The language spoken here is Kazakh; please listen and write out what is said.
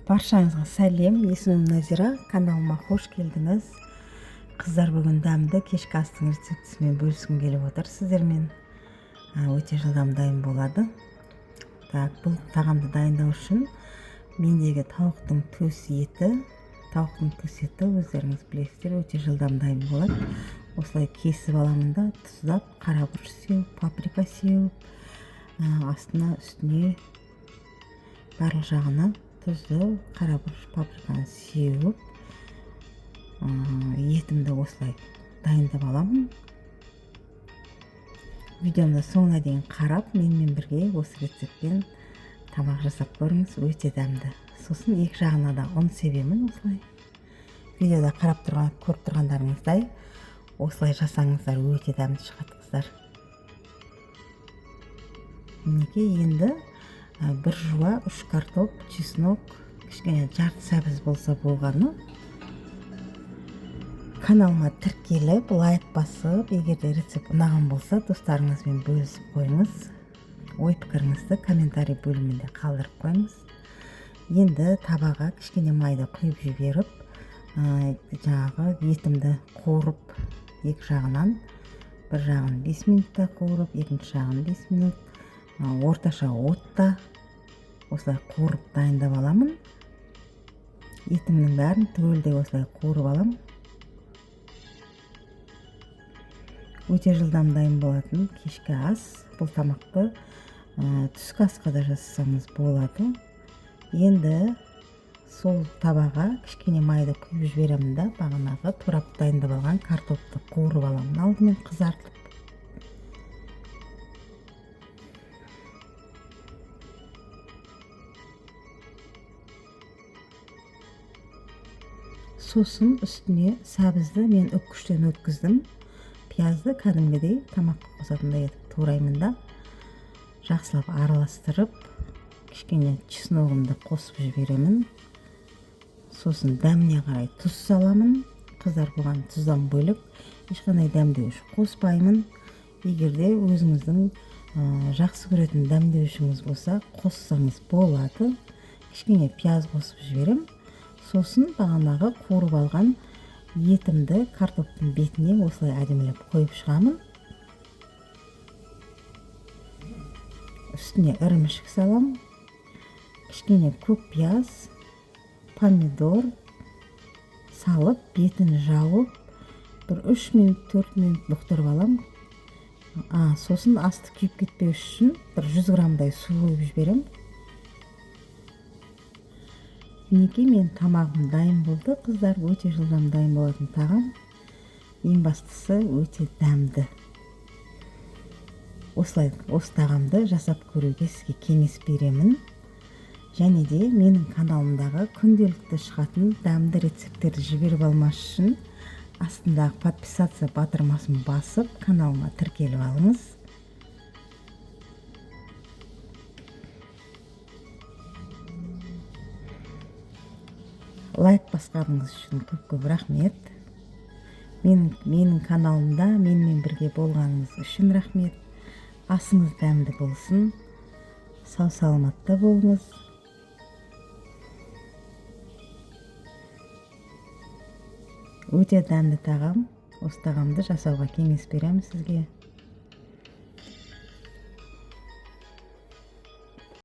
Баршаңызға сәлем, есімім Назира, каналыма қош келдіңіз. Қыздар, бүгін дәмді кешкі астың рецептісімен бөліскім келіп отыр сіздермен. Өте жылдам дайын болады. Бұл тағамды дайындау үшін мендегі тауықтың төс еті өздеріңіз білесіздер, өте жылдам дайын болады. Осылай кесіп аламын да, тұздап, қарабұрыш сеуіп, паприка сеуіп, астына үстіне барлық жағына тұзды, қарабұрыш, паприканы сеуіп, етімді осылай дайындап аламын. Видеомды соңына дейін қарап, менімен бірге осы рецептпен тамақ жасап көріңіз, өте дәмді. Сосын екі жағына да ұн себемін осылай. Видеода көріп тұрғандарыңыздай, осылай жасаңыздар, өте дәмді шығады қыздар. Мінекей, енді бір жуа, 3 картоп, чеснок, кішкене жарты сәбіз болса болғаны. Каналыма тіркеліп, лайк басып, егерде рецепт ұнаған болса, достарыңызбен бөлісіп қойыңыз. Ой пікіріңізді комментарий бөлімінде қалдырып қойыңыз. Енді табаға кішкене майды құйып жіберіп, жаңағы етімді қуырып, екі жағынан, бір жағын 5 минутта қуырып, екінші жағын 5 минут, орташа отта осылай қуырып дайындап аламын. Етімнің бәрін түгелдей осылай қуырып аламын. Өте жылдам дайын болатын кешкі ас. Бұл тамақты түскі асқа да жасасаңыз болады. Енді сол табаға кішкене майды құйып жіберемін да, бағанағы турап дайындап алған картопты қуырып аламын. Алдымен қызартып. Сосын үстіне сәбізді мен үккіштен өткіздім. Пиязды кәдімгідей тамаққа қосатындай етіп тураймын да, жақсылап араластырып, кішкене чесногымды қосып жіберемін. Сосын дәміне қарай тұз саламын. Қыздар, бұған тұздан бөліп ешқандай дәмдеуіш қоспаймын. Егерде өзіңіздің жақсы көретін дәмдеуішіңіз болса, қоссаңыз болады. Кішкене пияз қосып жіберем. Сосын бағанағы қуырып алған етімді картоптың бетіне осылай әдемілеп қойып шығамын. Үстіне ірімшік салам. Кішкене көк пияз, помидор салып, бетін жауып, бір 3 минут, 4 минут бұқтырып алам. Сосын асты күйіп кетпеу үшін бір 100 граммдай су қойып жіберем. Мінекей, мен тамағым дайын болды. Қыздар, өте жылдам дайын болатын тағам. Ең бастысы өте дәмді. Осылай осы тағамды жасап көруге сізге кеңес беремін. Және де менің каналымдағы күнделікті шығатын дәмді рецепттерді жіберіп алмас үшін астындағы подписация батырмасын басып, каналыма тіркеліп алыңыз. Лайк басқаныңыз үшін көп рахмет. Менің каналымда менімен бірге болғаныңыз үшін рахмет. Асыңыз дәмді болсын. Сау саламатта болыңыз. Өте дәмді тағам. Осы тағамды жасауға кеңес беремін сізге.